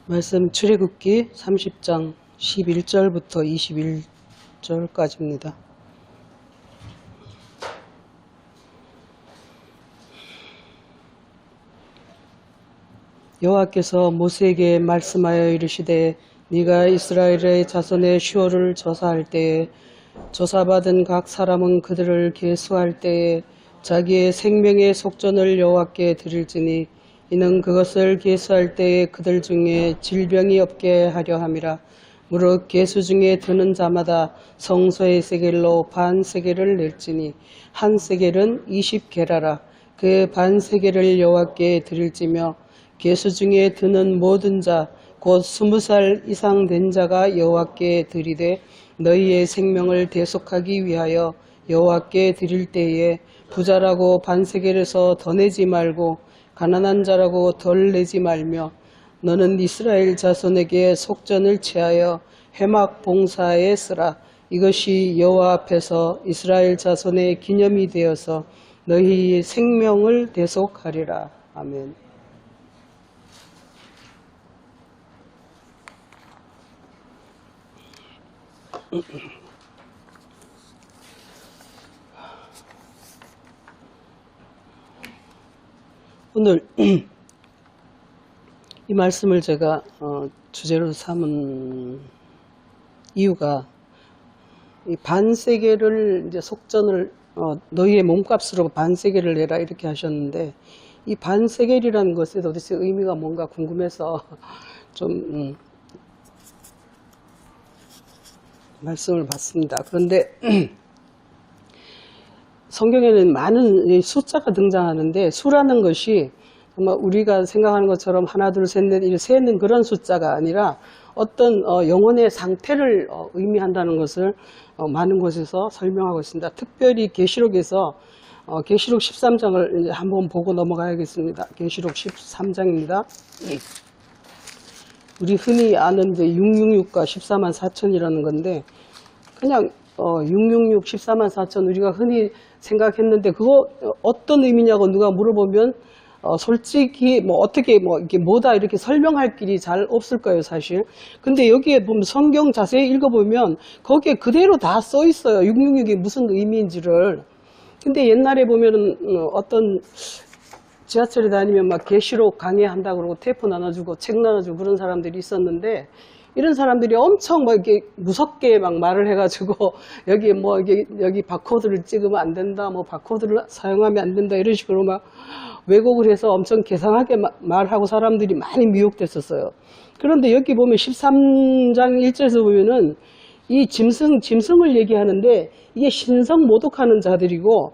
말씀 출애굽기 30장 11절부터 21절까지입니다. 여호와께서 모세에게 말씀하여 이르시되 네가 이스라엘의 자손의 슈어를 조사할 때에 조사받은 각 사람은 그들을 계수할 때에 자기의 생명의 속전을 여호와께 드릴지니 이는 그것을 계수할 때에 그들 중에 질병이 없게 하려 함이라. 무릇 계수 중에 드는 자마다 성소의 세겔로 반 세겔을 낼지니 한 세겔은 20게라라. 그 반 세겔을 여호와께 드릴지며 계수 중에 드는 모든 자 곧 20살 이상 된 자가 여호와께 드리되 너희의 생명을 대속하기 위하여 여호와께 드릴 때에 부자라고 반 세겔에서 더 내지 말고 가난한 자라고 덜 내지 말며 너는 이스라엘 자손에게 속전을 취하여 회막 봉사에 쓰라. 이것이 여호와 앞에서 이스라엘 자손의 기념이 되어서 너희 생명을 대속하리라. 아멘. 오늘 이 말씀을 제가 주제로 삼은 이유가 이 반세겔을 이제 속전을 너희의 몸값으로 반세겔을 내라 이렇게 하셨는데 이 반세겔이라는 것에 도대체 의미가 뭔가 궁금해서 좀 말씀을 봤습니다. 그런데 성경에는 많은 숫자가 등장하는데 수라는 것이 정말 우리가 생각하는 것처럼 하나 둘 셋 넷 이렇게 세는 그런 숫자가 아니라 어떤 영혼의 상태를 의미한다는 것을 많은 곳에서 설명하고 있습니다. 특별히 계시록에서 계시록 13장을 이제 한번 보고 넘어가야겠습니다. 계시록 13장입니다. 우리 흔히 아는 이제 666과 14만 4천이라는 건데 그냥 666, 14만 4천 우리가 흔히 생각했는데 그거 어떤 의미냐고 누가 물어보면 솔직히 뭐 어떻게 뭐 이게 뭐다 이렇게 설명할 길이 잘 없을 거예요, 사실. 근데 여기에 보면 성경 자세히 읽어보면 거기에 그대로 다 써 있어요. 666이 무슨 의미인지를. 근데 옛날에 보면은 어떤 지하철에 다니면 막 계시록 강의한다 그러고 테이프 나눠주고 책 나눠주고 그런 사람들이 있었는데 이런 사람들이 엄청 막 이렇게 무섭게 막 말을 해가지고 여기 뭐 여기 바코드를 찍으면 안 된다, 뭐 바코드를 사용하면 안 된다 이런 식으로 막 왜곡을 해서 엄청 개상하게 말하고 사람들이 많이 미혹됐었어요. 그런데 여기 보면 13장 1절에서 보면은 이 짐승을 얘기하는데 이게 신성 모독하는 자들이고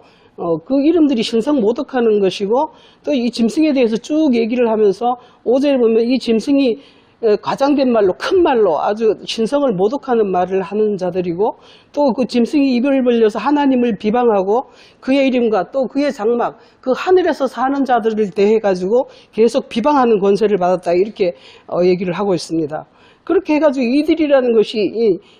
그 이름들이 신성 모독하는 것이고 또 이 짐승에 대해서 쭉 얘기를 하면서 5절에 보면 이 짐승이 과장된 말로 큰 말로 아주 신성을 모독하는 말을 하는 자들이고 또 그 짐승이 입을 벌려서 하나님을 비방하고 그의 이름과 또 그의 장막 그 하늘에서 사는 자들을 대해 가지고 계속 비방하는 권세를 받았다 이렇게 얘기를 하고 있습니다. 그렇게 해가지고 이들이라는 것이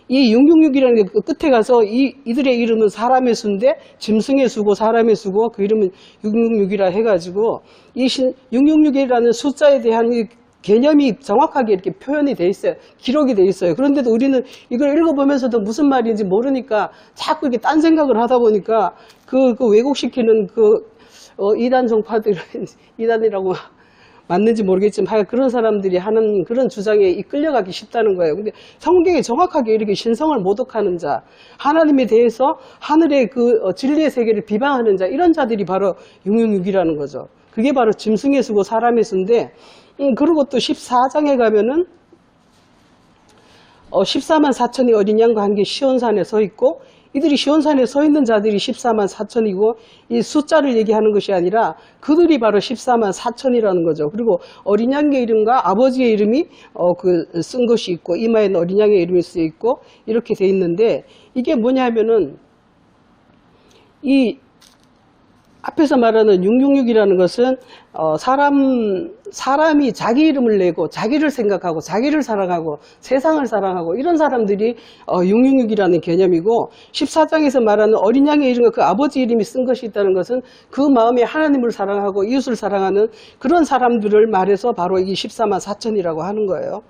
이 666이라는 게 끝에 가서 이들의 이름은 사람의 수인데 짐승의 수고 사람의 수고 그 이름은 666이라 해가지고 이 666이라는 숫자에 대한 이 개념이 정확하게 이렇게 표현이 돼 있어요. 기록이 돼 있어요. 그런데도 우리는 이걸 읽어보면서도 무슨 말인지 모르니까 자꾸 이렇게 딴 생각을 하다 보니까 그 왜곡시키는 이단 종파들, 이단이라고 맞는지 모르겠지만 하여간 그런 사람들이 하는 그런 주장에 이끌려가기 쉽다는 거예요. 근데 성경에 정확하게 이렇게 신성을 모독하는 자, 하나님에 대해서 하늘의 그 진리의 세계를 비방하는 자, 이런 자들이 바로 666이라는 거죠. 그게 바로 짐승의 수고 사람의 수인데 그리고 또 14장에 가면은 14만 4천이 어린 양과 함께 시온산에 서 있고 이들이 시온산에 서 있는 자들이 14만 4천이고 이 숫자를 얘기하는 것이 아니라 그들이 바로 14만 4천이라는 거죠. 그리고 어린 양의 이름과 아버지의 이름이 쓴 것이 있고 이마에는 어린 양의 이름이 쓰여 있고 이렇게 돼 있는데 이게 뭐냐 하면은 이 앞에서 말하는 666이라는 것은 사람이 자기 이름을 내고 자기를 생각하고 자기를 사랑하고 세상을 사랑하고 이런 사람들이 666이라는 개념이고, 14장에서 말하는 어린 양의 이름과 그 아버지 이름이 쓴 것이 있다는 것은 그 마음에 하나님을 사랑하고 이웃을 사랑하는 그런 사람들을 말해서 바로 이 14만 4천이라고 하는 거예요.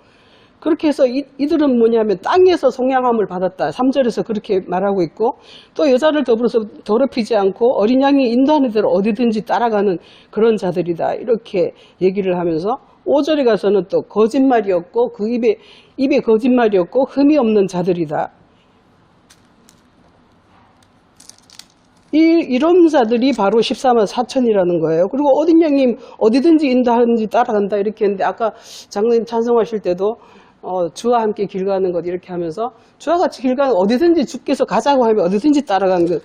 그렇게 해서 이들은 뭐냐면 땅에서 속량함을 받았다. 3절에서 그렇게 말하고 있고, 또 여자를 더불어서 더럽히지 않고 어린 양이 인도하는 대로 어디든지 따라가는 그런 자들이다. 이렇게 얘기를 하면서 5절에 가서는 또 거짓말이 없고 그 입에 거짓말이 없고 흠이 없는 자들이다. 이런 자들이 바로 14만 4천이라는 거예요. 그리고 어린 양이 어디든지 인도하는지 따라간다 이렇게 했는데, 아까 장로님 찬송하실 때도 주와 함께 길 가는 것 이렇게 하면서 주와 같이 길 가는 어디든지 주께서 가자고 하면 어디든지 따라가는 것,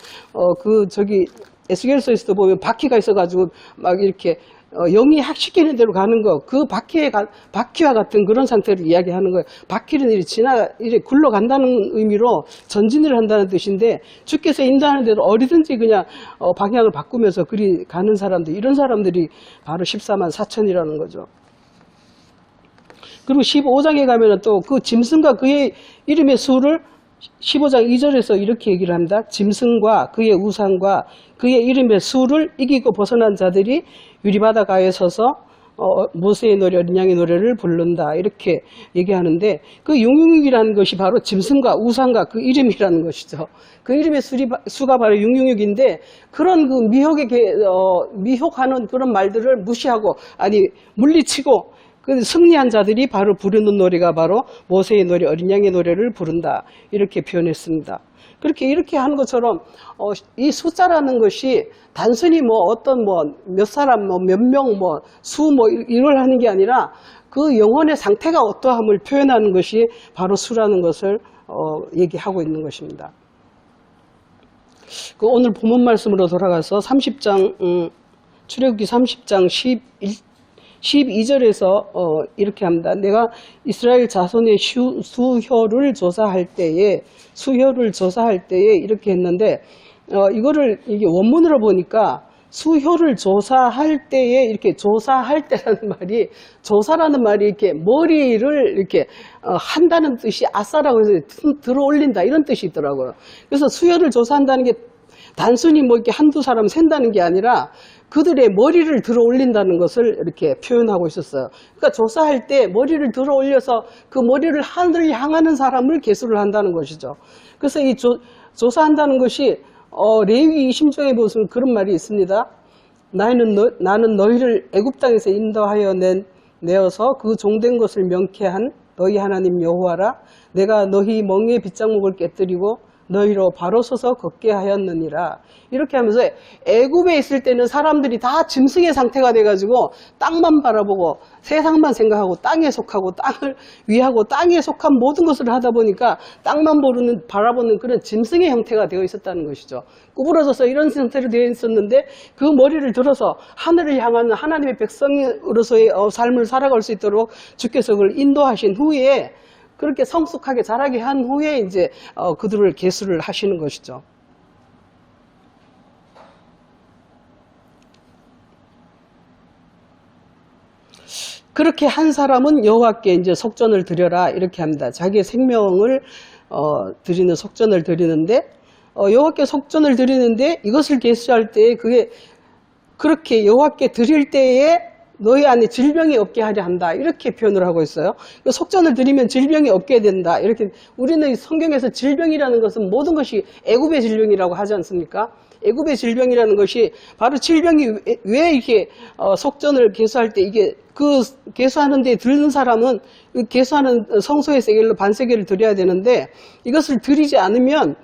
저기 에스겔서에서도 보면 바퀴가 있어가지고 막 이렇게 영이 시키는 대로 가는 거, 그 바퀴와 같은 그런 상태를 이야기하는 거예요. 바퀴는 이렇게 굴러간다는 의미로 전진을 한다는 뜻인데, 주께서 인도하는 대로 어디든지 그냥 방향을 바꾸면서 그리 가는 사람들, 이런 사람들이 바로 14만 4천이라는 거죠. 그리고 15장에 가면은 또 그 짐승과 그의 이름의 수를 15장 2절에서 이렇게 얘기를 합니다. 짐승과 그의 우상과 그의 이름의 수를 이기고 벗어난 자들이 유리바다가에 서서 모세의 노래, 어린 양의 노래를 부른다. 이렇게 얘기하는데, 그 666이라는 것이 바로 짐승과 우상과 그 이름이라는 것이죠. 그 이름의 수가 바로 666인데, 그런 그 미혹하는 그런 말들을 무시하고, 아니, 물리치고, 그 승리한 자들이 바로 부르는 노래가 바로 모세의 노래, 어린 양의 노래를 부른다. 이렇게 표현했습니다. 이렇게 하는 것처럼 이 숫자라는 것이 단순히 어떤 몇 사람, 몇 명, 수 이걸 하는 게 아니라 그 영혼의 상태가 어떠함을 표현하는 것이 바로 수라는 것을 얘기하고 있는 것입니다. 오늘 본문 말씀으로 돌아가서 30장, 출애굽기 30장 12절에서 이렇게 합니다. 내가 이스라엘 자손의 수효를 조사할 때에 이렇게 했는데, 이게 원문으로 보니까 수효를 조사할 때에, 이렇게 조사할 때라는 말이, 조사라는 말이 이렇게 머리를 이렇게 한다는 뜻이 아싸라고 해서 들어 올린다 이런 뜻이 있더라고요. 그래서 수효를 조사한다는 게 단순히 이렇게 한두 사람 샌다는 게 아니라 그들의 머리를 들어 올린다는 것을 이렇게 표현하고 있었어요. 그러니까 조사할 때 머리를 들어 올려서 그 머리를 하늘을 향하는 사람을 계수를 한다는 것이죠. 그래서 이 조사한다는 것이 레위기 20장에 보시면 그런 말이 있습니다. 나는 너희를 애굽 땅에서 인도하여 내어서 그 종된 것을 명케한 너희 하나님 여호와라. 내가 너희 멍에 빗장목을 깨뜨리고 너희로 바로 서서 걷게 하였느니라. 이렇게 하면서 애굽에 있을 때는 사람들이 다 짐승의 상태가 돼가지고 땅만 바라보고 세상만 생각하고 땅에 속하고 땅을 위하고 땅에 속한 모든 것을 하다 보니까 땅만 바라보는 그런 짐승의 형태가 되어 있었다는 것이죠. 구부러져서 이런 상태로 되어 있었는데, 그 머리를 들어서 하늘을 향하는 하나님의 백성으로서의 삶을 살아갈 수 있도록 주께서 그걸 인도하신 후에, 그렇게 성숙하게 자라게 한 후에 이제 그들을 계수를 하시는 것이죠. 그렇게 한 사람은 여호와께 이제 속전을 드려라 이렇게 합니다. 자기의 생명을 드리는 속전을 드리는데, 여호와께 속전을 드리는데 이것을 계수할 때에 그게 그렇게 여호와께 드릴 때에 너희 안에 질병이 없게 하려 한다 이렇게 표현을 하고 있어요. 속전을 드리면 질병이 없게 된다. 이렇게 우리는 성경에서 질병이라는 것은 모든 것이 애굽의 질병이라고 하지 않습니까? 애굽의 질병이라는 것이 바로 질병이 왜 이렇게 속전을 계수할 때 이게 그 계수하는 데 들는 사람은 계수하는 성소의 세겔로 반세겔을 드려야 되는데, 이것을 드리지 않으면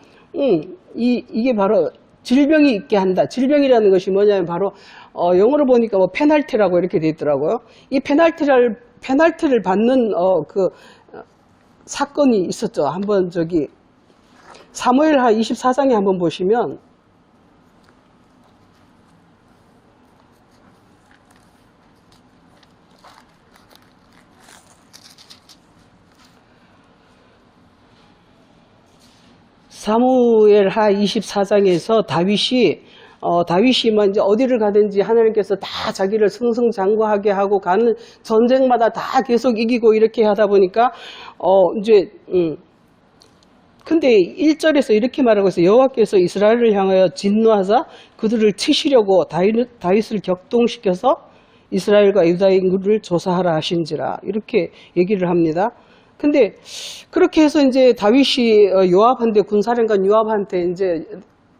이게 바로 질병이 있게 한다. 질병이라는 것이 뭐냐면 바로 영어로 보니까 페널티라고 이렇게 돼 있더라고요. 이 페널티를 받는 사건이 있었죠. 한번 사무엘하 24장에 한번 보시면, 사무엘하 24장에서 다윗이 다윗이 이제 어디를 가든지 하나님께서 다 자기를 승승장구하게 하고 가는 전쟁마다 다 계속 이기고 이렇게 하다 보니까 이제 근데 1절에서 이렇게 말하고 있어요. 여호와께서 이스라엘을 향하여 진노하사 그들을 치시려고 다윗을 격동시켜서 이스라엘과 유다의 인구를 조사하라 하신지라 이렇게 얘기를 합니다. 근데 그렇게 해서 이제 다윗이 요압한테 군사령관 요압한테 이제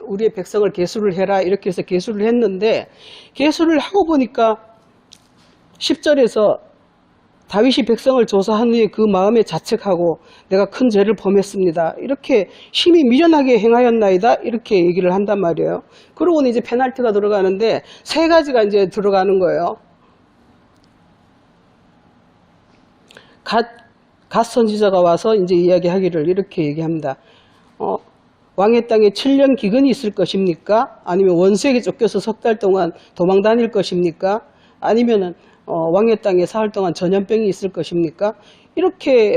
우리의 백성을 계수를 해라 이렇게 해서 계수를 했는데 계수를 하고 보니까 10절에서 다윗이 백성을 조사한 후에 그 마음에 자책하고 내가 큰 죄를 범했습니다. 이렇게 심히 미련하게 행하였나이다. 이렇게 얘기를 한단 말이에요. 그러고는 이제 페널티가 들어가는데 세 가지가 이제 들어가는 거예요. 갓 선지자가 와서 이제 이야기하기를 이렇게 얘기합니다. 왕의 땅에 7년 기근이 있을 것입니까? 아니면 원수에게 쫓겨서 석 달 동안 도망 다닐 것입니까? 아니면은 왕의 땅에 사흘 동안 전염병이 있을 것입니까? 이렇게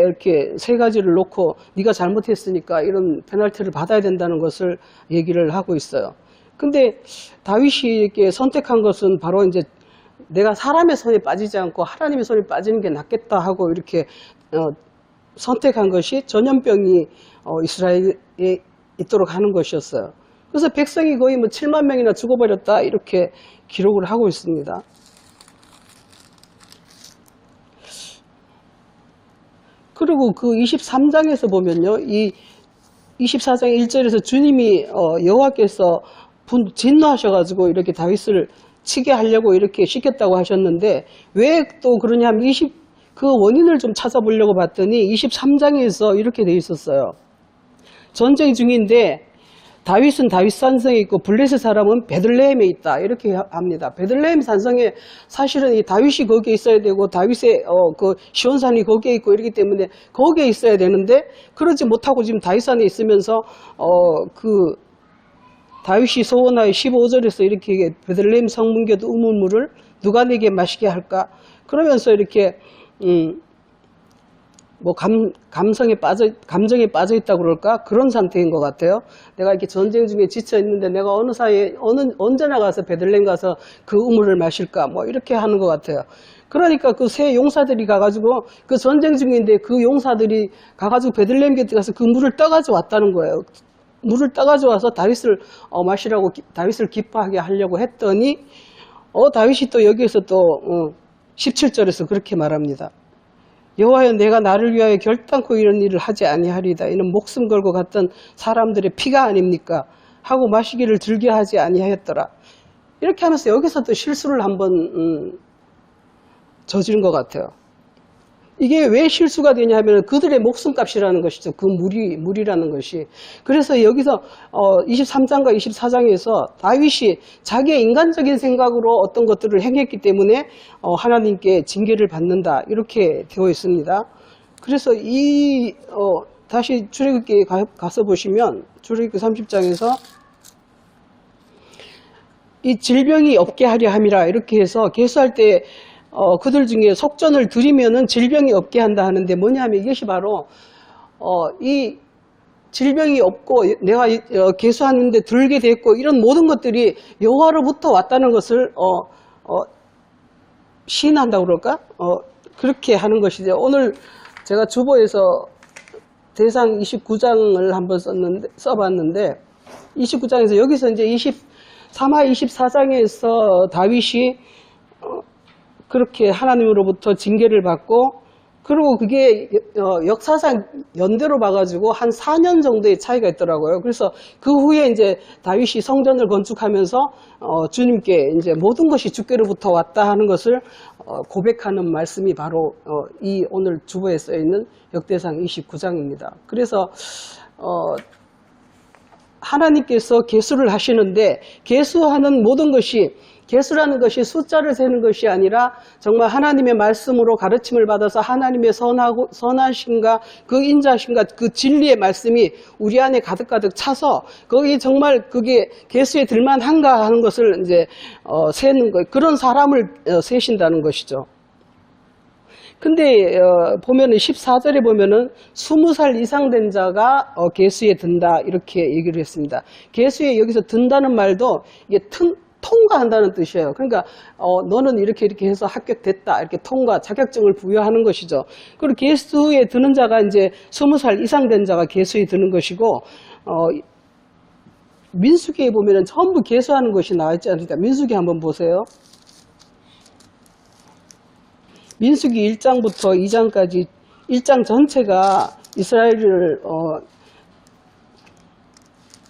세 가지를 놓고 네가 잘못했으니까 이런 페널티를 받아야 된다는 것을 얘기를 하고 있어요. 근데 다윗이 이렇게 선택한 것은 바로 이제 내가 사람의 손에 빠지지 않고 하나님의 손에 빠지는 게 낫겠다 하고 이렇게 선택한 것이 전염병이 이스라엘에 있도록 하는 것이었어요. 그래서 백성이 거의 7만 명이나 죽어버렸다 이렇게 기록을 하고 있습니다. 그리고 그 23장에서 보면요, 이 24장 1절에서 주님이 여호와께서 진노하셔가지고 이렇게 다윗을 치게 하려고 이렇게 시켰다고 하셨는데 왜 또 그러냐면 그 원인을 좀 찾아보려고 봤더니 23장에서 이렇게 돼 있었어요. 전쟁 중인데 다윗은 다윗 산성에 있고 블레셋 사람은 베들레헴에 있다 이렇게 합니다. 베들레헴 산성에 사실은 이 다윗이 거기에 있어야 되고 다윗의 그 시온산이 거기에 있고 이렇기 때문에 거기에 있어야 되는데 그러지 못하고 지금 다윗산에 있으면서 그 다윗이 소원하여 15절에서 이렇게 베들레헴 성문교도 우물물을 누가 내게 마시게 할까? 그러면서 이렇게 감정에 빠져 있다고 그럴까? 그런 상태인 것 같아요. 내가 이렇게 전쟁 중에 지쳐 있는데 내가 언제 나가서 베들레헴 가서 그 우물을 마실까? 이렇게 하는 것 같아요. 그러니까 그 세 용사들이 가가지고 그 전쟁 중인데 그 용사들이 가가지고 베들레헴 곁에 가서 그 물을 떠가지고 왔다는 거예요. 물을 떠가지고 와서 다윗을 마시라고 다윗을 기뻐하게 하려고 했더니 다윗이 또 여기에서 또 17절에서 그렇게 말합니다. 여호와여 내가 나를 위하여 결단코 이런 일을 하지 아니하리이다. 이는 목숨 걸고 갔던 사람들의 피가 아닙니까? 하고 마시기를 즐겨하지 아니하였더라. 이렇게 하면서 여기서 또 실수를 한번 저지른 것 같아요. 이게 왜 실수가 되냐 하면 그들의 목숨값이라는 것이죠. 그 물이라는 것이. 그래서 여기서 23장과 24장에서 다윗이 자기의 인간적인 생각으로 어떤 것들을 행했기 때문에 하나님께 징계를 받는다 이렇게 되어 있습니다. 그래서 다시 출애굽기에 가서 보시면 출애굽기 30장에서 이 질병이 없게 하려 함이라 이렇게 해서 계수할 때 그들 중에 속전을 드리면은 질병이 없게 한다 하는데 뭐냐면 이것이 바로 이 질병이 없고 내가 계수하는데 들게 됐고 이런 모든 것들이 여호와로부터 왔다는 것을 시인한다고 그럴까? 그렇게 하는 것이죠. 오늘 제가 주보에서 대상 29장을 한번 써봤는데 29장에서 여기서 이제 23화 24장에서 다윗이 그렇게 하나님으로부터 징계를 받고 그리고 그게 역사상 연대로 봐가지고 한 4년 정도의 차이가 있더라고요. 그래서 그 후에 이제 다윗이 성전을 건축하면서 주님께 이제 모든 것이 주께로부터 왔다 하는 것을 고백하는 말씀이 바로 이 오늘 주보에 써 있는 역대상 29장입니다. 그래서 하나님께서 계수를 하시는데 계수하는 모든 것이 계수라는 것이 숫자를 세는 것이 아니라 정말 하나님의 말씀으로 가르침을 받아서 하나님의 선하심과 그 인자심과 그 진리의 말씀이 우리 안에 가득가득 차서 거기 정말 그게 계수에 들만한가 하는 것을 이제 세는 거 그런 사람을 세신다는 것이죠. 근데 보면은 14절에 보면은 20살 이상 된 자가 계수에 든다 이렇게 얘기를 했습니다. 계수에 여기서 든다는 말도 이게 통과한다는 뜻이에요. 그러니까 너는 이렇게 해서 합격됐다 이렇게 통과 자격증을 부여하는 것이죠. 그리고 계수에 드는 자가 이제 20살 이상 된 자가 계수에 드는 것이고 민수기에 보면은 전부 계수하는 것이 나와 있지 않습니까? 민수기 한번 보세요. 민수기 1장부터 2장까지 1장 전체가 이스라엘을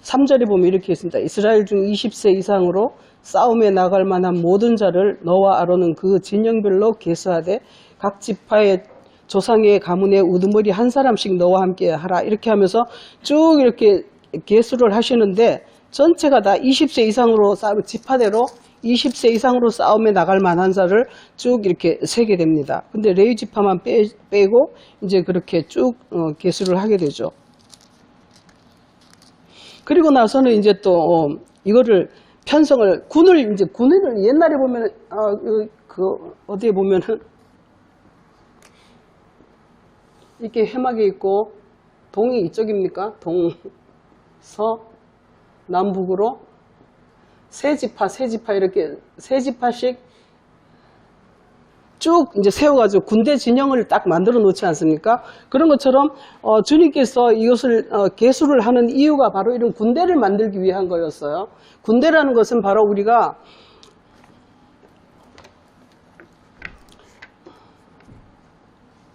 3절에 보면 이렇게 있습니다. 이스라엘 중 20세 이상으로 싸움에 나갈 만한 모든 자를 너와 아론은 그 진영별로 계수하되 각 지파의 조상의 가문의 우두머리 한 사람씩 너와 함께 하라. 이렇게 하면서 쭉 이렇게 계수를 하시는데 전체가 다 20세 이상으로 지파대로 20세 이상으로 싸움에 나갈 만한 자를 쭉 이렇게 세게 됩니다. 근데 레위 지파만 빼고 이제 그렇게 쭉 계수를 하게 되죠. 그리고 나서는 이제 또 이거를 편성을 군을 옛날에 보면은 어디에 보면은 이렇게 해막이 있고 동이 이쪽입니까? 동서 남북으로 세 지파 이렇게 세 지파씩 쭉 이제 세워가지고 군대 진영을 딱 만들어 놓지 않습니까? 그런 것처럼 주님께서 이것을 계수를 하는 이유가 바로 이런 군대를 만들기 위한 거였어요. 군대라는 것은 바로 우리가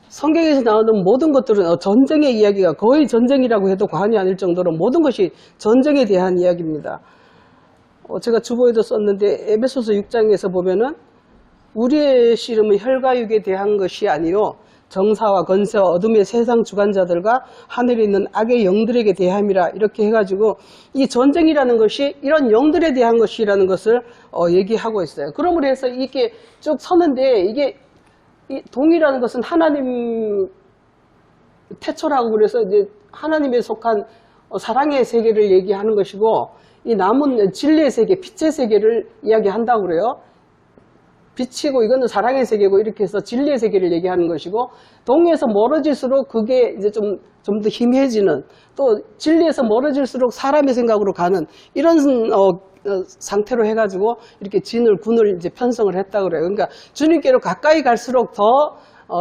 성경에서 나오는 모든 것들은 전쟁의 이야기가 거의 전쟁이라고 해도 과언이 아닐 정도로 모든 것이 전쟁에 대한 이야기입니다. 제가 주보에도 썼는데 에베소서 6장에서 보면은 우리의 씨름은 혈과 육에 대한 것이 아니요 정사와 건세와 어둠의 세상 주관자들과 하늘에 있는 악의 영들에게 대함이라 이렇게 해가지고 이 전쟁이라는 것이 이런 영들에 대한 것이라는 것을 얘기하고 있어요. 그러므로 해서 이렇게 쭉 서는데 이게 이 동이라는 것은 하나님 태초라고 그래서 이제 하나님에 속한 사랑의 세계를 얘기하는 것이고 이 남은 진리의 세계, 빛의 세계를 이야기한다고 그래요. 빛이고 이거는 사랑의 세계고 이렇게 해서 진리의 세계를 얘기하는 것이고 동에서 멀어질수록 그게 이제 좀 더 희미해지는 또 진리에서 멀어질수록 사람의 생각으로 가는 이런 상태로 해가지고 이렇게 군을 이제 편성을 했다고 그래요. 그러니까 주님께로 가까이 갈수록 더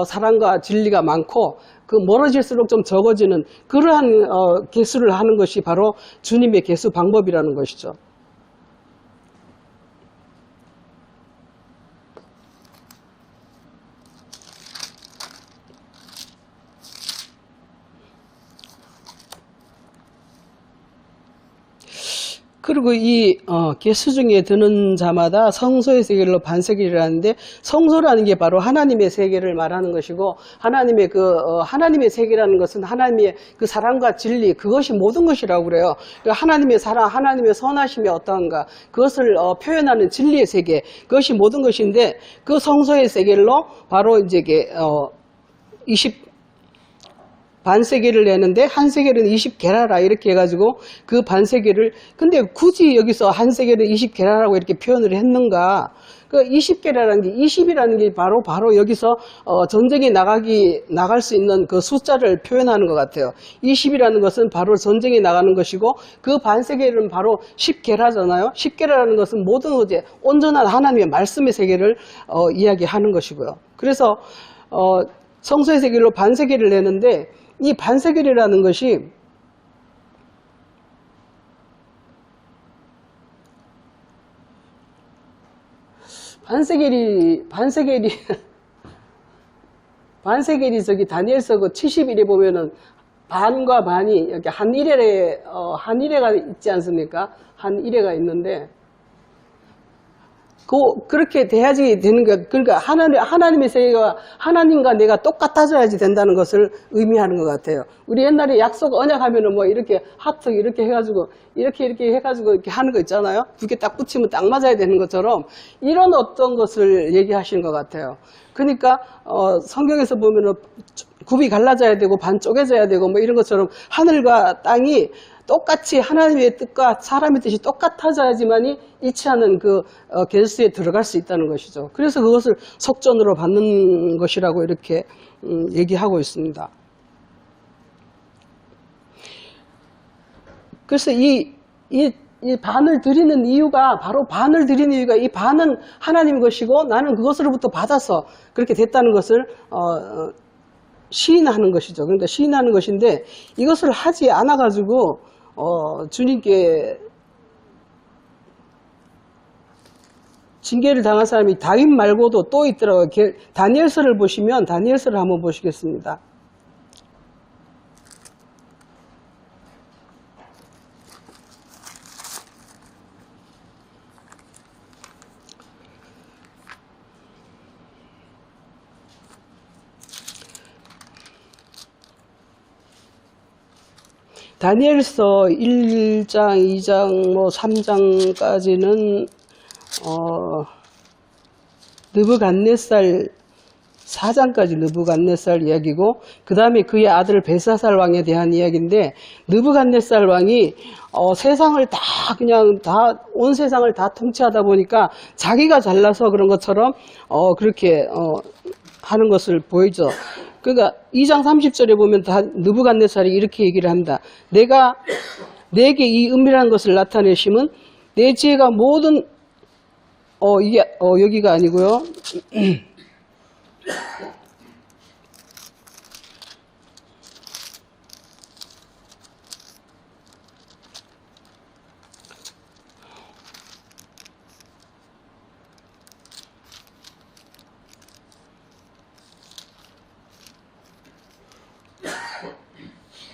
사랑과 진리가 많고 그 멀어질수록 좀 적어지는 그러한 계수를 하는 것이 바로 주님의 계수 방법이라는 것이죠. 그리고 이 계수 중에 드는 자마다 성소의 세계로 반세계를 하는데 성소라는 게 바로 하나님의 세계를 말하는 것이고 하나님의 하나님의 세계라는 것은 하나님의 그 사랑과 진리 그것이 모든 것이라고 그래요. 하나님의 사랑, 하나님의 선하심이 어떠한가 그것을 표현하는 진리의 세계 그것이 모든 것인데 그 성소의 세계로 바로 이제 반세계를 내는데 한 세계는 20게라라 이렇게 해가지고 그 반세계를 근데 굳이 여기서 한 세계를 20게라라고 이렇게 표현을 했는가? 그 20게라라는 게 20이라는 게 바로 여기서 전쟁에 나갈 수 있는 그 숫자를 표현하는 것 같아요. 20이라는 것은 바로 전쟁에 나가는 것이고 그 반세계는 바로 10게라잖아요. 10게라라는 것은 모든 이제 온전한 하나님의 말씀의 세계를 이야기하는 것이고요. 그래서 성소의 세계로 반세계를 내는데 이 반세겔이라는 것이 반세겔이 저기 다니엘서 그 70일에 보면은 반과 반이 이렇게 한 일회가 있지 않습니까? 한 일회가 있는데 그렇게 돼야지 되는 거야. 그러니까 하나님의 세계가 하나님과 내가 똑같아져야지 된다는 것을 의미하는 것 같아요. 우리 옛날에 약속 언약하면은 뭐 이렇게 하트 이렇게 해가지고 이렇게 해가지고 이렇게 하는 거 있잖아요. 두 개 딱 붙이면 딱 맞아야 되는 것처럼 이런 어떤 것을 얘기하시는 것 같아요. 그러니까 성경에서 보면은 굽이 갈라져야 되고 반 쪼개져야 되고 뭐 이런 것처럼 하늘과 땅이 똑같이 하나님의 뜻과 사람의 뜻이 똑같아져야지만이 일치하는 그 계수에 들어갈 수 있다는 것이죠. 그래서 그것을 속전으로 받는 것이라고 이렇게 얘기하고 있습니다. 그래서 이 반을 드리는 이유가, 바로 반을 드리는 이유가, 이 반은 하나님 것이고 나는 그것으로부터 받아서 그렇게 됐다는 것을 시인하는 것이죠. 그러니까 시인하는 것인데, 이것을 하지 않아 가지고 주님께 징계를 당한 사람이 다윗 말고도 또 있더라고요. 다니엘서를 보시면, 다니엘서를 한번 보시겠습니다. 다니엘서 1장, 2장, 뭐 3장까지는 느부갓네살 4장까지 느부갓네살 이야기고, 그 다음에 그의 아들 벨사살 왕에 대한 이야기인데, 느부갓네살 왕이 세상을 다 그냥 온 세상을 다 통치하다 보니까 자기가 잘나서 그런 것처럼 그렇게 하는 것을 보이죠. 그러니까 2장 30절에 보면 다 느부갓네살이 이렇게 얘기를 합니다. 내가 내게 이 은밀한 것을 나타내심은 내 지혜가 모든 이게 여기가 아니고요.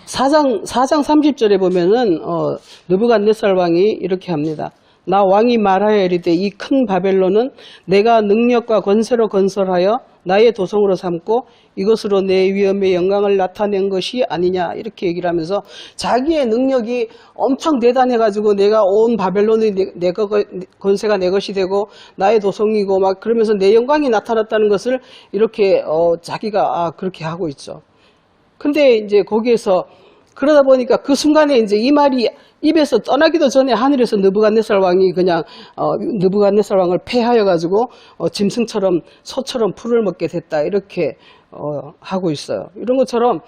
사장 30절에 보면은 느부갓네살 왕이 이렇게 합니다. 나 왕이 말하여 이르되 이 큰 바벨론은 내가 능력과 권세로 건설하여 나의 도성으로 삼고 이것으로 내 위엄의 영광을 나타낸 것이 아니냐, 이렇게 얘기를 하면서 자기의 능력이 엄청 대단해가지고 내가 온 바벨론이 내 권세가 내 것이 되고 나의 도성이고 막 그러면서 내 영광이 나타났다는 것을 이렇게 자기가 그렇게 하고 있죠. 근데 이제 거기에서 그러다 보니까 그 순간에 이제 이 말이 입에서 떠나기도 전에 하늘에서 느부갓네살 왕이 그냥 느부갓네살 왕을 패하여 가지고 짐승처럼 소처럼 풀을 먹게 됐다, 이렇게 하고 있어요. 이런 것처럼.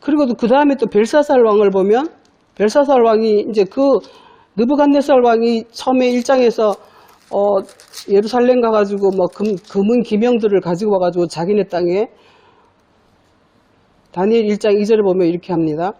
그리고 그 다음에 또 벨사살 왕을 보면, 벨사살 왕이 이제 그 느부갓네살 왕이 처음에 1장에서 예루살렘 가가지고 뭐 금은 기명들을 가지고 와가지고 자기네 땅에, 다니엘 1장 2절에 보면 이렇게 합니다.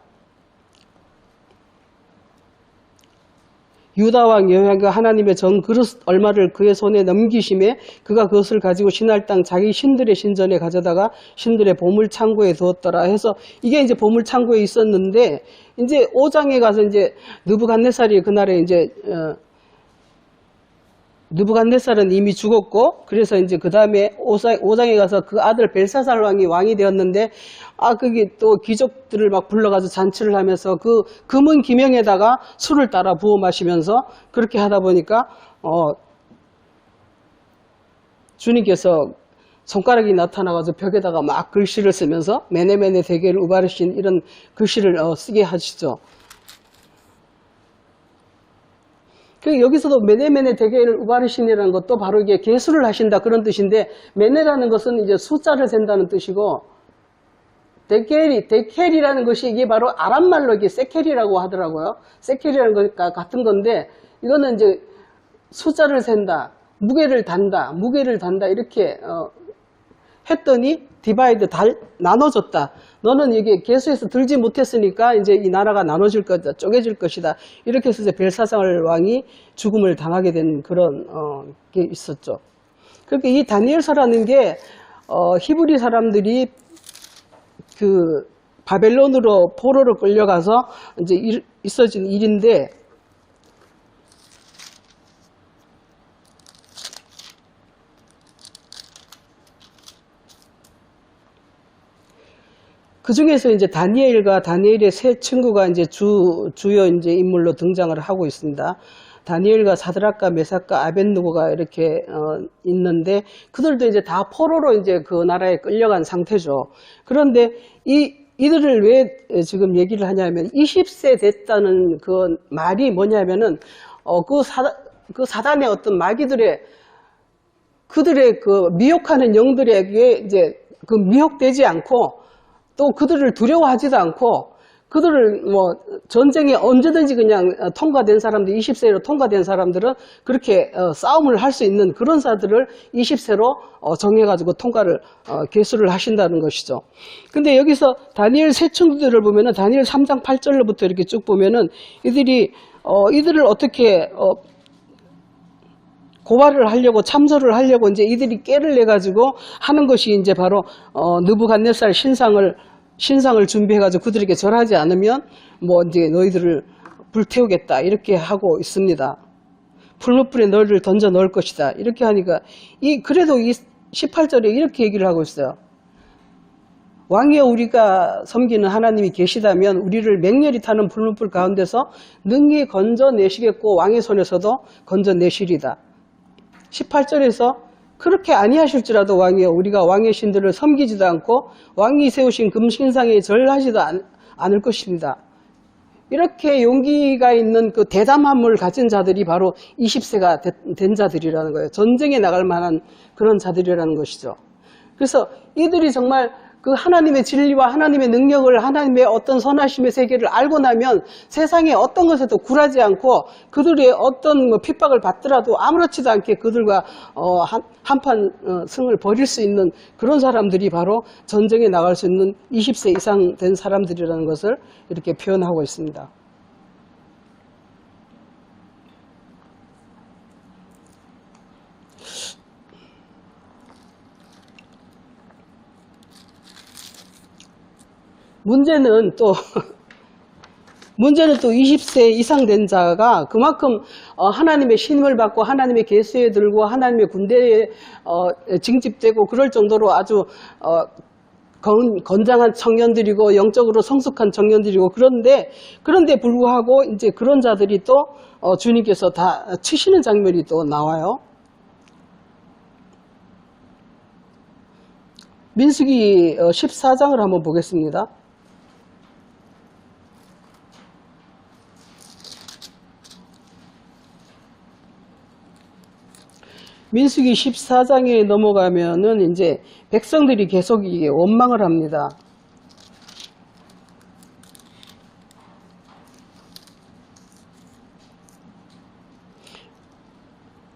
유다 왕 여호야가 하나님의 전 그릇 얼마를 그의 손에 넘기심에 그가 그것을 가지고 신할 땅 자기 신들의 신전에 가져다가 신들의 보물 창고에 두었더라 해서, 이게 이제 보물 창고에 있었는데, 이제 5장에 가서 이제 느부갓네살이 그날에 이제 느부갓네살은 이미 죽었고, 그래서 이제 그 다음에 5장에 가서 그 아들 벨사살 왕이 왕이 되었는데, 그게 또 귀족들을 막 불러가지고 잔치를 하면서 그 금은 기명에다가 술을 따라 부어 마시면서 그렇게 하다 보니까 주님께서 손가락이 나타나가지고 벽에다가 막 글씨를 쓰면서 메네메네 대계를 우바르신 이런 글씨를 쓰게 하시죠. 여기서도 메네메네 대계를 우바르신이라는 것도 바로 이게 계수를 하신다, 그런 뜻인데, 메네라는 것은 이제 숫자를 센다는 뜻이고, 데켈이라는 것이 이게 바로 아람말로 이게 세켈이라고 하더라고요. 세켈이라는 것과 같은 건데, 이거는 이제 숫자를 센다, 무게를 단다, 이렇게 했더니 디바이드 나눠졌다. 너는 이게 계수해서 들지 못했으니까 이제 이 나라가 나눠질 거다, 쪼개질 것이다. 이렇게 해서 이제 벨사살 왕이 죽음을 당하게 된 그런 게 있었죠. 그러니까 이 다니엘서라는 게 히브리 사람들이 그 바벨론으로 포로로 끌려가서 이제 있어진 일인데, 그 중에서 이제 다니엘과 다니엘의 세 친구가 이제 주요 이제 인물로 등장을 하고 있습니다. 다니엘과 사드락과 메삭과 아벳느고가 이렇게 있는데, 그들도 이제 다 포로로 이제 그 나라에 끌려간 상태죠. 그런데 이 이들을 왜 지금 얘기를 하냐면 20세 됐다는 그 말이 뭐냐면은 그 사단의 어떤 마귀들의 그들의 그 미혹하는 영들에게 이제 그 미혹되지 않고 또 그들을 두려워하지도 않고 그들을 뭐 전쟁에 언제든지 그냥 통과된 사람들, 20세로 통과된 사람들은 그렇게 싸움을 할 수 있는 그런 자들을 20세로 정해가지고 통과를 계수를 하신다는 것이죠. 근데 여기서 다니엘 세 천구들을 보면은 다니엘 3장 8절로부터 이렇게 쭉 보면은 이들을 어떻게 고발을 하려고 참소를 하려고 이제 이들이 깨를 내 가지고 하는 것이 이제 바로 느부갓네살 신상을 준비해가지고 그들에게 절하지 않으면 뭐 이제 너희들을 불태우겠다 이렇게 하고 있습니다. 풀무불에 너희를 던져 넣을 것이다 이렇게 하니까 그래도 이 18절에 이렇게 얘기를 하고 있어요. 왕이여 우리가 섬기는 하나님이 계시다면 우리를 맹렬히 타는 풀무불 가운데서 능히 건져내시겠고 왕의 손에서도 건져내시리다. 18절에서 그렇게 아니하실지라도 왕이여 우리가 왕의 신들을 섬기지도 않고 왕이 세우신 금신상에 절하지도 않을 것입니다. 이렇게 용기가 있는 그 대담함을 가진 자들이 바로 20세가 된 자들이라는 거예요. 전쟁에 나갈 만한 그런 자들이라는 것이죠. 그래서 이들이 정말 그 하나님의 진리와 하나님의 능력을 하나님의 어떤 선하심의 세계를 알고 나면 세상에 어떤 것에도 굴하지 않고 그들의 어떤 핍박을 받더라도 아무렇지도 않게 그들과 한판 승을 벌일 수 있는 그런 사람들이 바로 전쟁에 나갈 수 있는 20세 이상 된 사람들이라는 것을 이렇게 표현하고 있습니다. 문제는 또 20세 이상 된 자가 그만큼 하나님의 신임을 받고 하나님의 계수에 들고 하나님의 군대에 징집되고 그럴 정도로 아주 건장한 청년들이고 영적으로 성숙한 청년들이고 그런데 불구하고 이제 그런 자들이 또 주님께서 다 치시는 장면이 또 나와요. 민수기 14장을 한번 보겠습니다. 민수기 14장에 넘어가면은 이제 백성들이 계속 이게 원망을 합니다.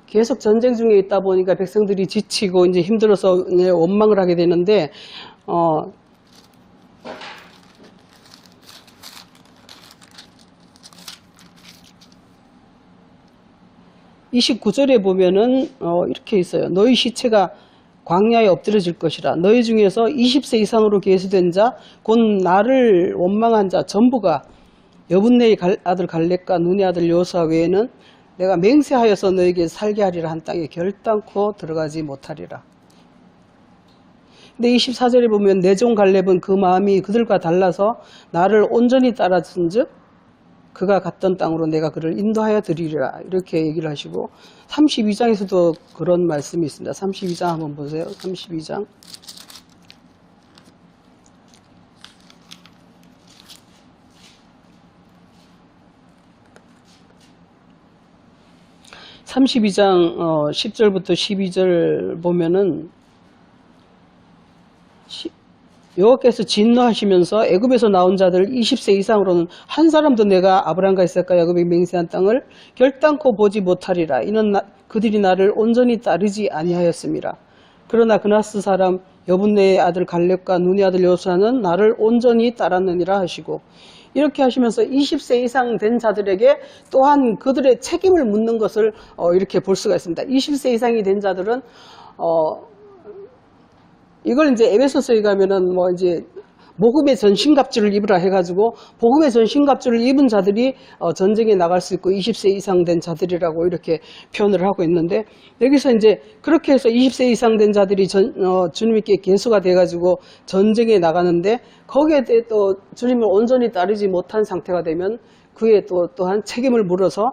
계속 전쟁 중에 있다 보니까 백성들이 지치고 이제 힘들어서 원망을 하게 되는데 29절에 보면은 이렇게 있어요. 너희 시체가 광야에 엎드려질 것이라. 너희 중에서 20세 이상으로 계수된 자, 곧 나를 원망한 자 전부가 여분네의 아들 갈렙과 눈의 아들 여호수아 외에는 내가 맹세하여서 너에게 살게 하리라 한 땅에 결단코 들어가지 못하리라. 근데 24절에 보면 내 종 갈렙은 그 마음이 그들과 달라서 나를 온전히 따랐은즉 그가 갔던 땅으로 내가 그를 인도하여 드리리라 이렇게 얘기를 하시고 32장에서도 그런 말씀이 있습니다. 32장 한번 보세요. 32장 32장 10절부터 12절 보면은 여호와께서 진노하시면서 애굽에서 나온 자들 20세 이상으로는 한 사람도 내가 아브라함과 이삭과 야곱이 맹세한 땅을 결단코 보지 못하리라. 이는 그들이 나를 온전히 따르지 아니하였습니다. 그러나 그나스 사람 여분네의 아들 갈렙과 눈의 아들 여호수아는 나를 온전히 따랐느니라 하시고 이렇게 하시면서 20세 이상 된 자들에게 또한 그들의 책임을 묻는 것을 이렇게 볼 수가 있습니다. 20세 이상이 된 자들은 이걸 이제 에베소서에 가면은 뭐 이제 복음의 전신갑주를 입으라 해가지고 복음의 전신갑주를 입은 자들이 전쟁에 나갈 수 있고 20세 이상 된 자들이라고 이렇게 표현을 하고 있는데 여기서 이제 그렇게 해서 20세 이상 된 자들이 주님께 계수가 돼가지고 전쟁에 나가는데 거기에 또 주님을 온전히 따르지 못한 상태가 되면 그에 또한 책임을 물어서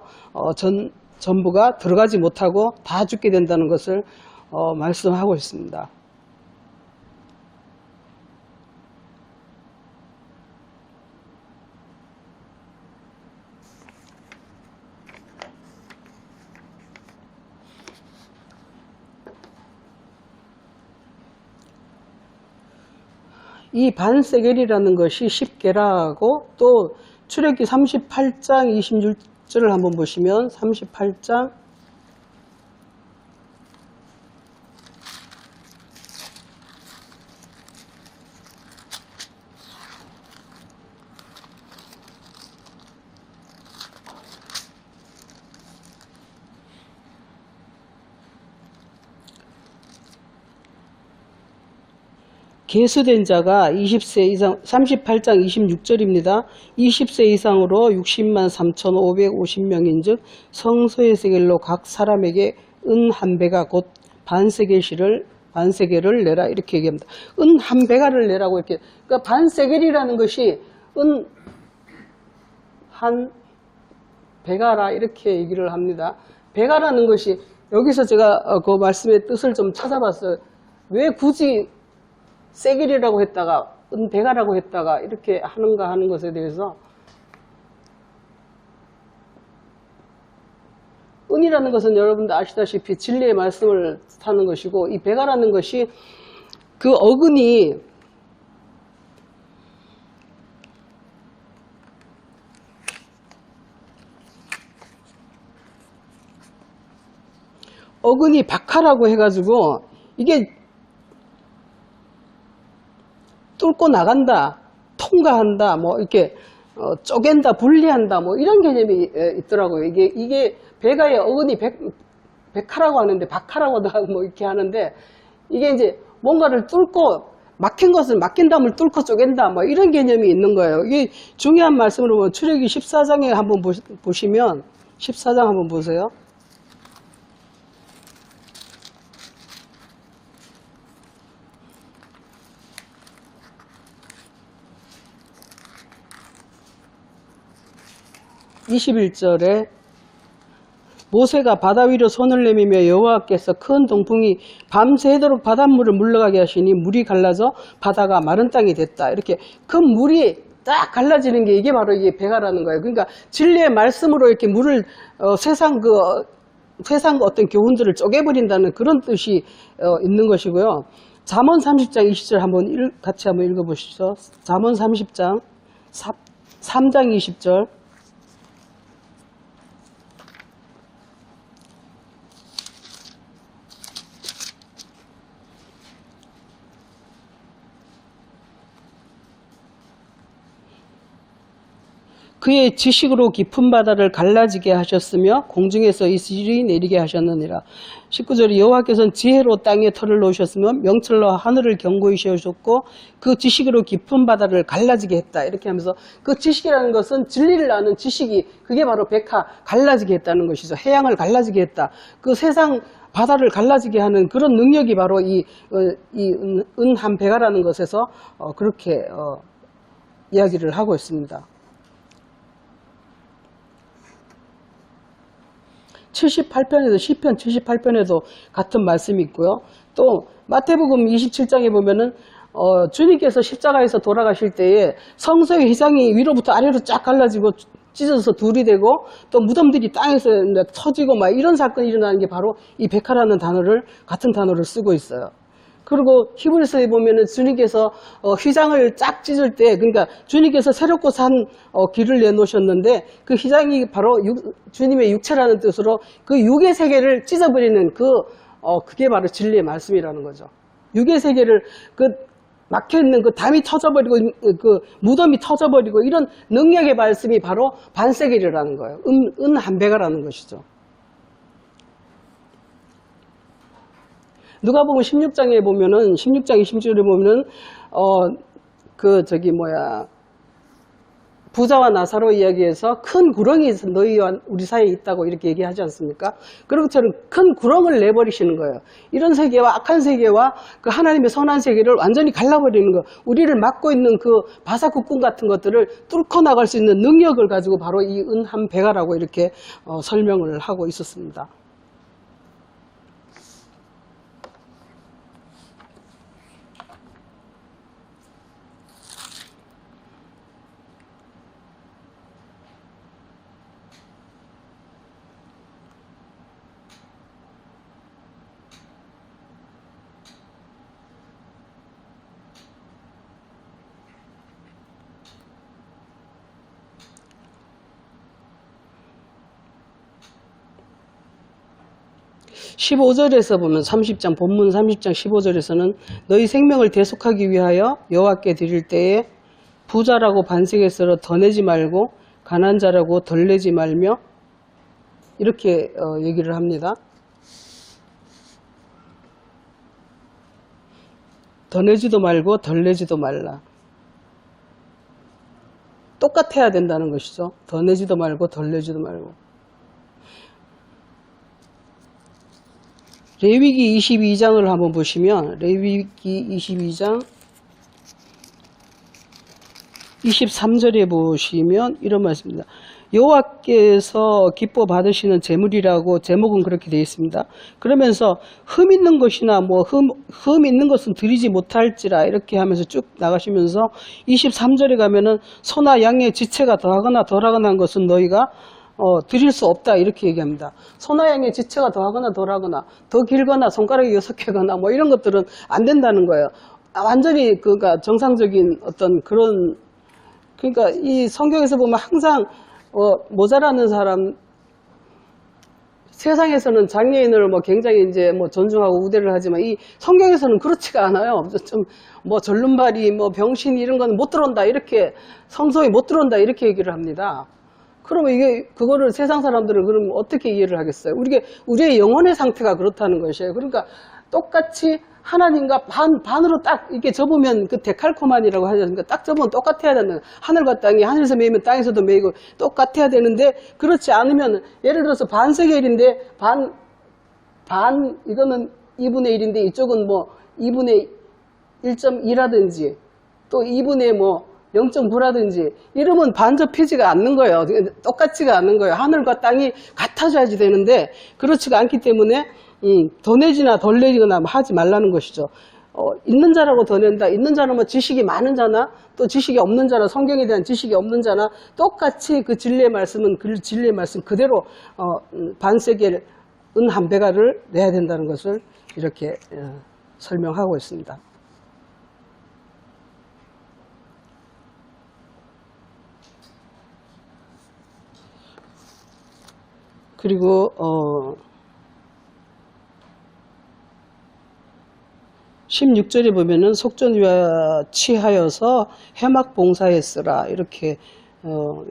전부가 들어가지 못하고 다 죽게 된다는 것을 말씀하고 있습니다. 이 반세겔이라는 것이 10게라하고 또 출애굽기 38장 26절을 한번 보시면 38장 계수된 자가 20세 이상 38장 26절입니다. 20세 이상으로 60만 3,550명인 즉 성소의 세겔로 각 사람에게 은 한 배가 곧 반세겔을 내라 이렇게 얘기합니다. 은 한 배가를 내라고 이렇게. 그러니까 반세겔이라는 것이 은 한 배가라 이렇게 얘기를 합니다. 배가라는 것이 여기서 제가 그 말씀의 뜻을 좀 찾아봤어요. 왜 굳이 세겔이라고 했다가 은배가라고 했다가 이렇게 하는가 하는 것에 대해서 은이라는 것은 여러분들 아시다시피 진리의 말씀을 하는 것이고 이 배가라는 것이 그 어근이 박하라고 해가지고 이게 뚫고 나간다, 통과한다, 뭐 이렇게 쪼갠다, 분리한다, 뭐 이런 개념이 있더라고요. 이게 배가의 어근이 백하라고 하는데 박하라고 뭐 이렇게 하는데 이게 이제 뭔가를 뚫고 막힌 것을 막힌 다음을 뚫고 쪼갠다, 뭐 이런 개념이 있는 거예요. 이게 중요한 말씀으로 보면 출애굽기 14장에 한번 보시면 14장 한번 보세요. (21절에) 모세가 바다 위로 손을 내밀며 여호와께서 큰 동풍이 밤새도록 바닷물을 물러가게 하시니 물이 갈라져 바다가 마른 땅이 됐다. 이렇게 큰 물이 딱 갈라지는 게 이게 바로 이게 배가라는 거예요. 그러니까 진리의 말씀으로 이렇게 물을 세상 어떤 교훈들을 쪼개버린다는 그런 뜻이 있는 것이고요. 잠언 30장 20절 같이 한번 읽어보시죠. 잠언 30장 3장 20절. 그의 지식으로 깊은 바다를 갈라지게 하셨으며 공중에서 이슬이 내리게 하셨느니라. 19절에 여호와께서는 지혜로 땅에 털을 놓으셨으며 명철로 하늘을 견고히 세우셨고 그 지식으로 깊은 바다를 갈라지게 했다. 이렇게 하면서 그 지식이라는 것은 진리를 아는 지식이 그게 바로 백하 갈라지게 했다는 것이죠. 해양을 갈라지게 했다. 그 세상 바다를 갈라지게 하는 그런 능력이 바로 이 은 한 배가라는 것에서 그렇게 이야기를 하고 있습니다. 78편에도 시편 78편에도 같은 말씀이 있고요. 또 마태복음 27장에 보면은 주님께서 십자가에서 돌아가실 때에 성소의 휘장이 위로부터 아래로 쫙 갈라지고 찢어져서 둘이 되고 또 무덤들이 땅에서 터지고 막 이런 사건이 일어나는 게 바로 이 백하라는 같은 단어를 쓰고 있어요. 그리고 히브리서에 보면은 주님께서 휘장을 쫙 찢을 때, 그러니까 주님께서 새롭고 산 길을 내놓으셨는데 그 휘장이 바로 주님의 육체라는 뜻으로 그 육의 세계를 찢어버리는 그게 바로 진리의 말씀이라는 거죠. 육의 세계를 막혀있는 그 담이 터져버리고 그 무덤이 터져버리고 이런 능력의 말씀이 바로 반세겔이라는 거예요. 은 한 배가라는 것이죠. 누가복음 16장에 보면은 16장 20절에 보면은 부자와 나사로 이야기에서 큰 구렁이 너희와 우리 사이에 있다고 이렇게 얘기하지 않습니까? 그런 것처럼 큰 구렁을 내버리시는 거예요. 이런 세계와 악한 세계와 그 하나님의 선한 세계를 완전히 갈라버리는 거. 우리를 막고 있는 그 바사국군 같은 것들을 뚫고 나갈 수 있는 능력을 가지고 바로 이 은 한 배가라고 이렇게 설명을 하고 있었습니다. 15절에서 보면 30장 본문 30장 15절에서는 너희 생명을 대속하기 위하여 여호와께 드릴 때에 부자라고 반석에 썰어 더 내지 말고 가난한 자라고 덜 내지 말며 이렇게 얘기를 합니다. 더 내지도 말고 덜 내지도 말라. 똑같아야 된다는 것이죠. 더 내지도 말고 덜 내지도 말고. 레위기 22장을 한번 보시면 레위기 22장 23절에 보시면 이런 말씀입니다. 여호와께서 기뻐 받으시는 제물이라고 제목은 그렇게 되어 있습니다. 그러면서 흠 있는 것이나 뭐 흠 있는 것은 드리지 못할지라 이렇게 하면서 쭉 나가시면서 23절에 가면은 소나 양의 지체가 더하거나 덜하거나 한 것은 너희가 드릴 수 없다 이렇게 얘기합니다. 소나 양의 지체가 더하거나 덜하거나 더 길거나 손가락이 6개거나 뭐 이런 것들은 안 된다는 거예요. 완전히 그러니까 정상적인 어떤 그런 그러니까 이 성경에서 보면 항상 모자라는 사람 세상에서는 장애인을 뭐 굉장히 이제 뭐 존중하고 우대를 하지만 이 성경에서는 그렇지가 않아요. 좀 뭐 절름발이 뭐 병신 이런 건 못 들어온다 이렇게 성소에 못 들어온다 이렇게 얘기를 합니다. 그러면 이게 그거를 세상 사람들은 그럼 어떻게 이해를 하겠어요? 우리의 영혼의 상태가 그렇다는 것이에요. 그러니까 똑같이 하나님과 반으로 딱 이렇게 접으면 그 데칼코만이라고 하지 않습니까? 딱 접으면 똑같아야 되는 하늘과 땅이 하늘에서 매이면 땅에서도 매이고 똑같아야 되는데 그렇지 않으면 예를 들어서 반석의 1인데 반 이거는 2분의 1인데 이쪽은 뭐 2분의 1.2라든지 또 2분의 뭐 0.9라든지 이러면 반접히지가 않는 거예요. 똑같지가 않는 거예요. 하늘과 땅이 같아져야지 되는데 그렇지가 않기 때문에 더 내지나 덜 내지거나 하지 말라는 것이죠. 있는 자라고 더 낸다. 있는 자는 뭐 지식이 많은 자나 또 지식이 없는 자나 성경에 대한 지식이 없는 자나 똑같이 그 진리의 말씀은 그 진리의 말씀 그대로 반세겔 은 한 배가를 내야 된다는 것을 이렇게 설명하고 있습니다. 그리고 16절에 보면은 속전위와 취하여서 해막 봉사했으라 이렇게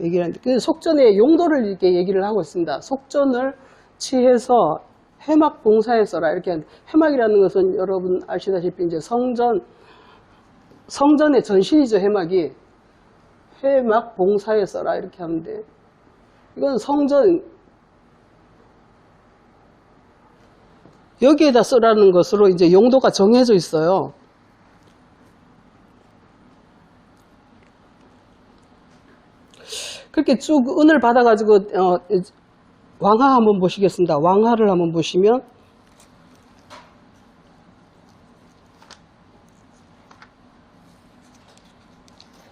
얘기를 하는데 그 속전의 용도를 이렇게 얘기를 하고 있습니다. 속전을 취해서 해막 봉사했어라 이렇게 하는데 해막이라는 것은 여러분 아시다시피 이제 성전의 전신이죠. 해막 봉사했어라 이렇게 하는데 이건 성전 여기에다 쓰라는 것으로 이제 용도가 정해져 있어요. 그렇게 쭉 은을 받아가지고 왕하 한번 보시겠습니다. 왕하를 한번 보시면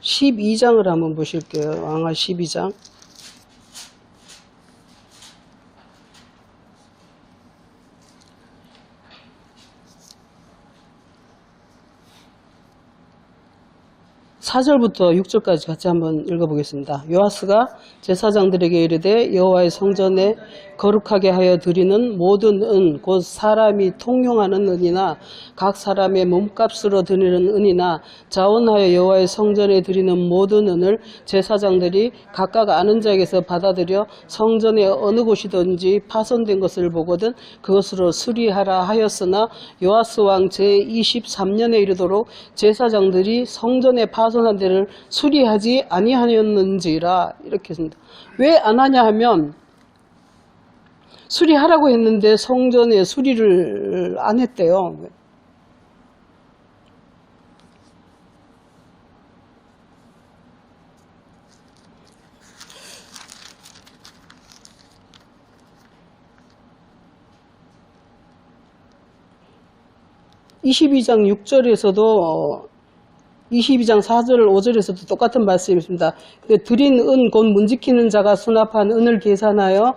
(12장을) 한번 보실게요. 왕하 12장. (4절부터) (6절까지) 같이 한번 읽어보겠습니다. 요아스가 제사장들에게 이르되 여호와의 성전에 거룩하게 하여 드리는 모든 은 곧 사람이 통용하는 은이나 각 사람의 몸값으로 드리는 은이나 자원하여 여호와의 성전에 드리는 모든 은을 제사장들이 각각 아는 자에게서 받아들여 성전의 어느 곳이든지 파손된 것을 보거든 그것으로 수리하라 하였으나 요아스 왕 제23년에 이르도록 제사장들이 성전의 파손한 데를 수리하지 아니하였는지라 이렇게 했습니다. 왜 안 하냐 하면 수리하라고 했는데 성전의 수리를 안 했대요. (22장) (6절에서도) 22장 4절 5절에서도 똑같은 말씀이 있습니다. 드린 은 곧 문지키는 자가 수납한 은을 계산하여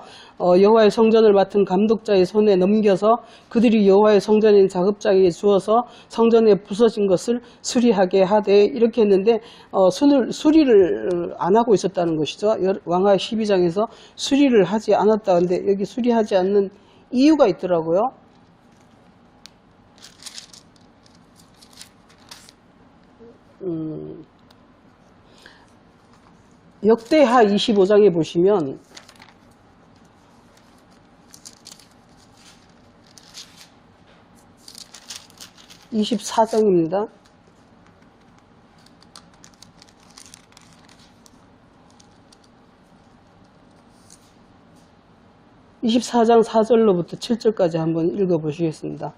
여호와의 성전을 맡은 감독자의 손에 넘겨서 그들이 여호와의 성전인 작업장에 주어서 성전에 부서진 것을 수리하게 하되 이렇게 했는데 수리를 안 하고 있었다는 것이죠. 왕하 12장에서 수리를 하지 않았다. 근데 여기 수리하지 않는 이유가 있더라고요. 역대하 25장에 보시면 24장입니다. 24장 4절로부터 7절까지 한번 읽어보시겠습니다.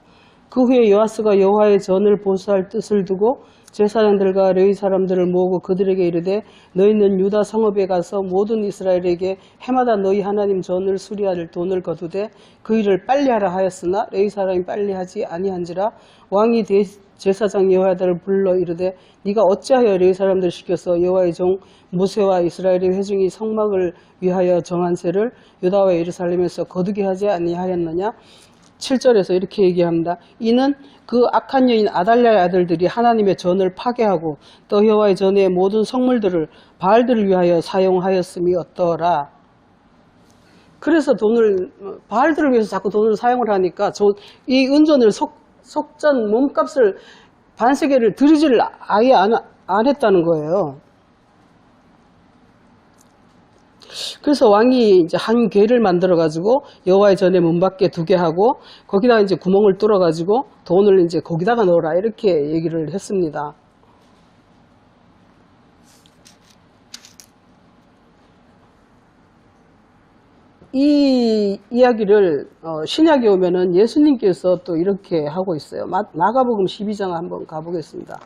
그 후에 요아스가 여호와의 전을 보수할 뜻을 두고 제사장들과 레위 사람들을 모으고 그들에게 이르되 너희는 유다 성읍에 가서 모든 이스라엘에게 해마다 너희 하나님 전을 수리할 돈을 거두되 그 일을 빨리 하라 하였으나 레위 사람이 빨리 하지 아니한지라. 왕이 제사장 여호야다를 불러 이르되 네가 어찌하여 레위 사람들을 시켜서 여호와의 종 모세와 이스라엘의 회중이 성막을 위하여 정한 세를 유다와 예루살렘에서 거두게 하지 아니하였느냐. 7절에서 이렇게 얘기합니다. 이는 그 악한 여인 아달랴의 아들들이 하나님의 전을 파괴하고 또 여호와의 전의 모든 성물들을 바알들을 위하여 사용하였음이 어떠라. 그래서 바알들을 위해서 자꾸 돈을 사용을 하니까 이 은전을 속전 몸값을 반세계를 들이지를 아예 안 했다는 거예요. 그래서 왕이 이제 한 궤를 만들어 가지고 여호와의 전에 문 밖에 두게 하고 거기다가 이제 구멍을 뚫어 가지고 돈을 이제 거기다가 넣어라 이렇게 얘기를 했습니다. 이 이야기를 신약에 오면은 예수님께서 또 이렇게 하고 있어요. 마가복음 12장 한번 가보겠습니다.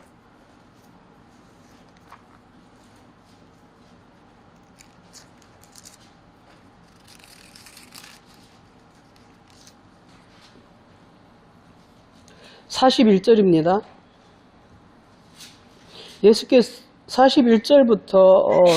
(41절입니다) 예수께서 41절부터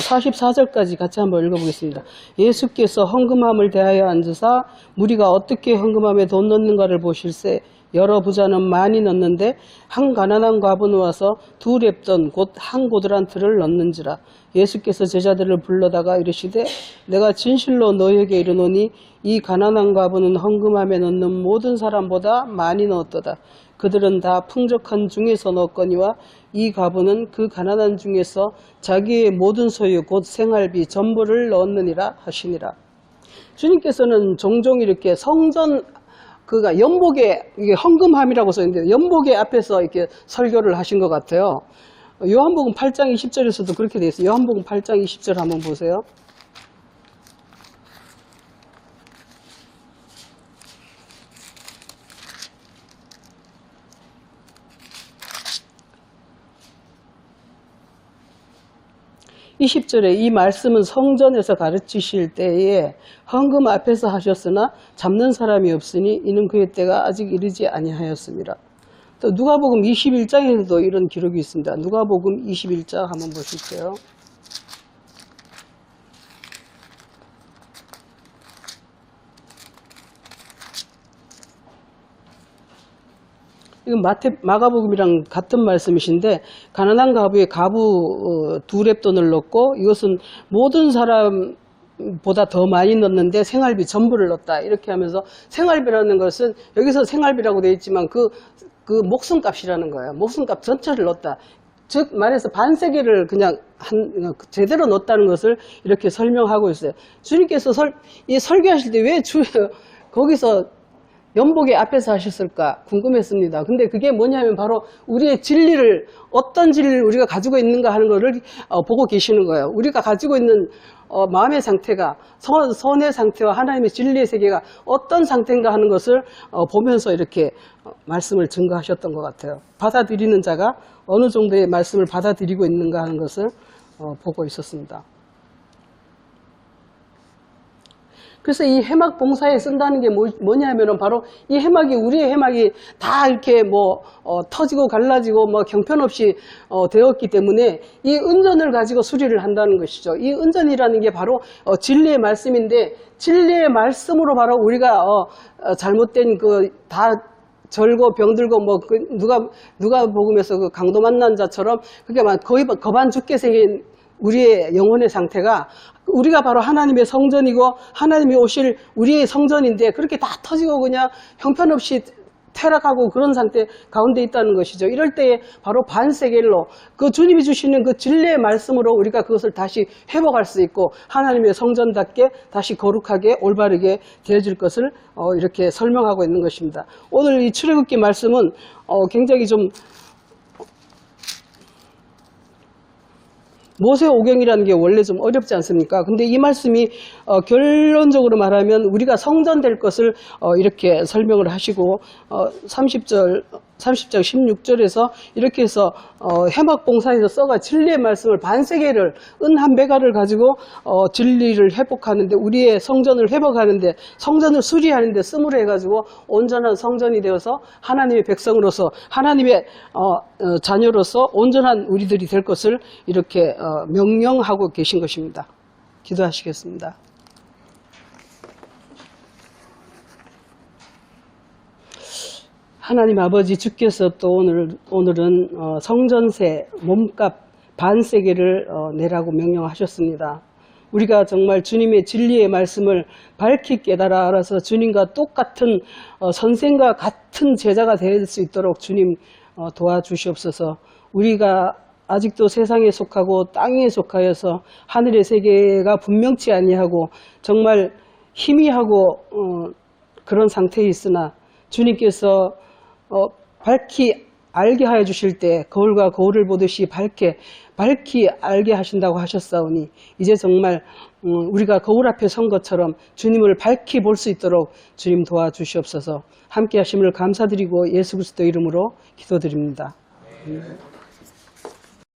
44절까지 같이 한번 읽어보겠습니다. 예수께서 헌금함을 대하여 앉으사 무리가 어떻게 헌금함에 돈 넣는가를 보실세 여러 부자는 많이 넣는데 한 가난한 과부는 와서 두 렙돈 곧 한 고드란트를 넣는지라. 예수께서 제자들을 불러다가 이르시되 내가 진실로 너희에게 이르노니 이 가난한 과부는 헌금함에 넣는 모든 사람보다 많이 넣었도다. 그들은 다 풍족한 중에서 넣었거니와 이 과부는 그 가난한 중에서 자기의 모든 소유 곧 생활비 전부를 넣었느니라 하시니라. 주님께서는 종종 이렇게 성전 그가 연복의 이게 헌금함이라고 써 있는데 연복의 앞에서 이렇게 설교를 하신 것 같아요. 요한복음 8장 20절에서도 그렇게 되어 있어요. 요한복음 8장 20절 한번 보세요. (20절에) 이 말씀은 성전에서 가르치실 때에 헌금 앞에서 하셨으나 잡는 사람이 없으니 이는 그의 때가 아직 이르지 아니하였습니다. 또 누가복음 21장에서도 이런 기록이 있습니다. 누가복음 21장 한번 보실게요. 이건 마가복음이랑 같은 말씀이신데 가난한 과부의 과부 두 렙돈을 넣고 이것은 모든 사람보다 더 많이 넣었는데 생활비 전부를 넣었다 이렇게 하면서 생활비라는 것은 여기서 생활비라고 되어 있지만 그 목숨값이라는 거예요. 목숨값 전체를 넣었다. 즉 말해서 반세계를 그냥 제대로 넣었다는 것을 이렇게 설명하고 있어요. 주님께서 설교하실 때 왜 거기서 연복의 앞에서 하셨을까 궁금했습니다. 근데 그게 뭐냐면 바로 우리의 진리를 어떤 진리를 우리가 가지고 있는가 하는 것을 보고 계시는 거예요. 우리가 가지고 있는 마음의 상태가 선의 상태와 하나님의 진리의 세계가 어떤 상태인가 하는 것을 보면서 이렇게 말씀을 증거하셨던 것 같아요. 받아들이는 자가 어느 정도의 말씀을 받아들이고 있는가 하는 것을 보고 있었습니다. 그래서 이 해막 봉사에 쓴다는 게 뭐냐면은 바로 이 해막이 우리의 해막이 다 이렇게 터지고 갈라지고 경편없이 되었기 때문에 이 은전을 가지고 수리를 한다는 것이죠. 이 은전이라는 게 바로 진리의 말씀인데 진리의 말씀으로 바로 우리가 잘못된 다 절고 병들고 누가 복음에서 그 강도 만난 자처럼 그게 거의 거반 죽게 생긴 우리의 영혼의 상태가 우리가 바로 하나님의 성전이고 하나님이 오실 우리의 성전인데 그렇게 다 터지고 그냥 형편없이 퇴락하고 그런 상태 가운데 있다는 것이죠. 이럴 때에 바로 반세겔로 그 주님이 주시는 그 진리의 말씀으로 우리가 그것을 다시 회복할 수 있고 하나님의 성전답게 다시 거룩하게 올바르게 되어질 것을 이렇게 설명하고 있는 것입니다. 오늘 이 출애굽기 말씀은 굉장히 좀 모세오경이라는 게 원래 좀 어렵지 않습니까? 근데 이 말씀이 결론적으로 말하면 우리가 성전될 것을 이렇게 설명을 하시고 30장 16절에서 이렇게 해서 해막봉사에서 써가 진리의 말씀을 반세겔을 은 한 배가를 가지고 진리를 회복하는데 우리의 성전을 회복하는데 성전을 수리하는데 쓰므로 해가지고 온전한 성전이 되어서 하나님의 백성으로서 하나님의 자녀로서 온전한 우리들이 될 것을 이렇게 명령하고 계신 것입니다. 기도하시겠습니다. 하나님 아버지, 주께서 또 오늘은 성전세 몸값 반세겔을 내라고 명령하셨습니다. 우리가 정말 주님의 진리의 말씀을 밝히 깨달아 알아서 주님과 똑같은 선생과 같은 제자가 될 수 있도록 주님 도와주시옵소서. 우리가 아직도 세상에 속하고 땅에 속하여서 하늘의 세계가 분명치 아니하고 정말 희미하고 그런 상태에 있으나 주님께서 밝히 알게 하여 주실 때 거울과 거울을 보듯이 밝히 알게 하신다고 하셨사오니 이제 정말 우리가 거울 앞에 선 것처럼 주님을 밝히 볼 수 있도록 주님 도와주시옵소서. 함께 하심을 감사드리고 예수 그리스도 이름으로 기도드립니다.